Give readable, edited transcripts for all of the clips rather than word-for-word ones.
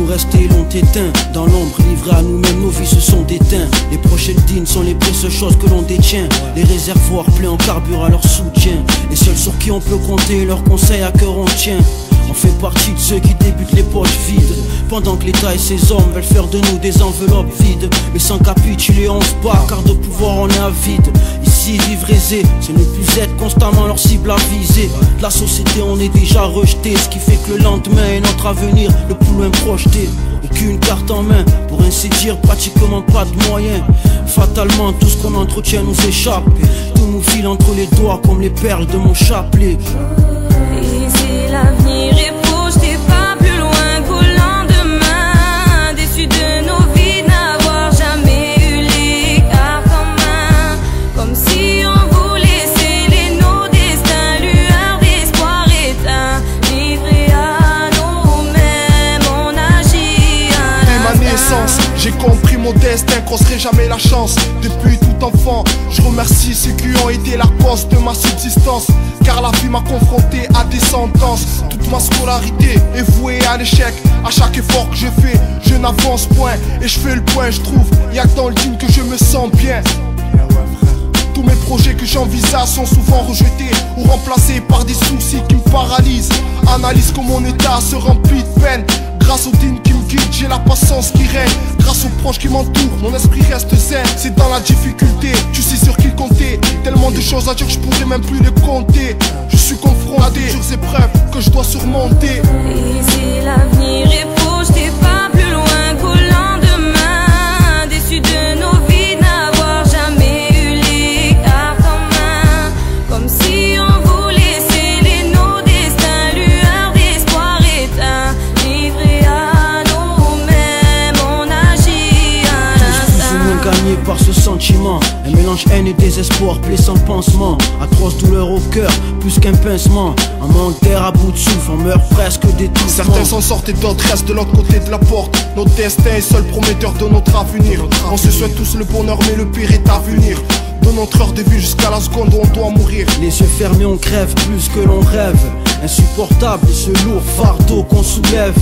nous rester l'ont éteint. Dans l'ombre, livrés à nous-mêmes, nos vies se sont déteints. Les prochaines dignes sont les précieuses choses que l'on détient. Les réservoirs pleins en carburant à leur soutien. Les seuls sur qui on peut compter, leurs conseils à cœur on tient. On fait partie de ceux qui débutent les poches vides, pendant que l'État et ses hommes veulent faire de nous des enveloppes vides. Mais sans capituler on se bat, car de pouvoir on est avide. Ici vivre aisé, ce ne plus être constamment leur cible à viser. De la société on est déjà rejeté, ce qui fait que le lendemain est notre avenir le plus loin projeté. Aucune carte en main, pour ainsi dire pratiquement pas de moyens. Fatalement tout ce qu'on entretient nous échappe. Tout nous file entre les doigts comme les perles de mon chapelet. Ici l'avenir est projeté pas plus loin qu'au lendemain. Déçus de nos vies n'avoir jamais eu les cartes en main. Comme si on voulait sceller nos destins. Lueur d'espoir éteint, livrés à nous-mêmes, on agit à Dès ma naissance, j'ai compris mon destin, qu'on serait jamais la chance. Depuis tout enfant, je remercie ceux qui ont été la cause de ma subsistance. Car la vie m'a confronté à des sentences. Toute ma scolarité est vouée à l'échec. À chaque effort que je fais, je n'avance point. Et je fais le point, je trouve, y'a que dans le digne que je me sens bien. Tous mes projets que j'envisage sont souvent rejetés ou remplacés par des soucis qui me paralysent. Analyse comme mon état se remplit de peine. Grâce au digne qui me guide, j'ai la patience qui règne. Grâce aux proches qui m'entourent, mon esprit reste zen. C'est dans la difficulté, je sais sur qui compter. Tellement de choses à dire que je pourrais même plus les compter. Je suis confronté à des dures épreuves que je dois surmonter. Ici l'avenir est projeté pas plus loin qu'au lendemain. Déçus de nos vies n'avoir jamais eu les cartes en main. Comme si on voulait sceller nos destins. Lueur d'espoir éteint, livrés à nous-mêmes, on agit à tous plus ou moins gagnés par ce sentiment. Un mélange haine et désespoir, plaie sans pansement. Atroce douleur au cœur, plus qu'un pincement. Un manque d'air à bout de souffle, on meurt presque d'étouffement. Certains s'en sortent et d'autres restent de l'autre côté de la porte. Notre destin est seul prometteur de notre avenir. On se souhaite tous le bonheur mais le pire est à venir. De notre heure de vie jusqu'à la seconde où on doit mourir. Les yeux fermés on crève plus que l'on rêve. Insupportable ce lourd fardeau qu'on soulève.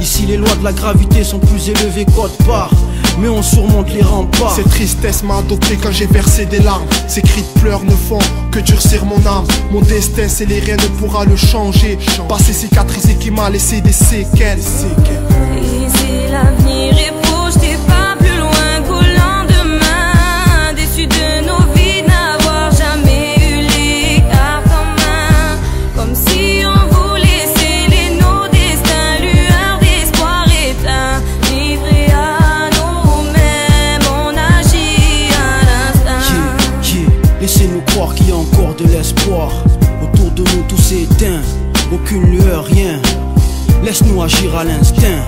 Ici les lois de la gravité sont plus élevées qu'autre part, mais on surmonte les remparts. Cette tristesse m'a adopté quand j'ai versé des larmes. Ces cris de pleurs ne font que durcir mon âme. Mon destin scellé, rien ne pourra le changer. Passé cicatrisé qui m'a laissé des séquelles. Ici l'avenir est projeté pas plus loin qu'au lendemain. Déçus de nos vies n'avoir jamais eu les cartes en main. Comme si on voulait sceller nos destins. Lueur d'espoir éteint, livrés à nous-mêmes, on agit à l'instinct. Laissez-nous croire qu'il y a encore de l'espoir. Autour de nous tout s'éteint, aucune lueur, rien. Laisse-nous agir à l'instinct.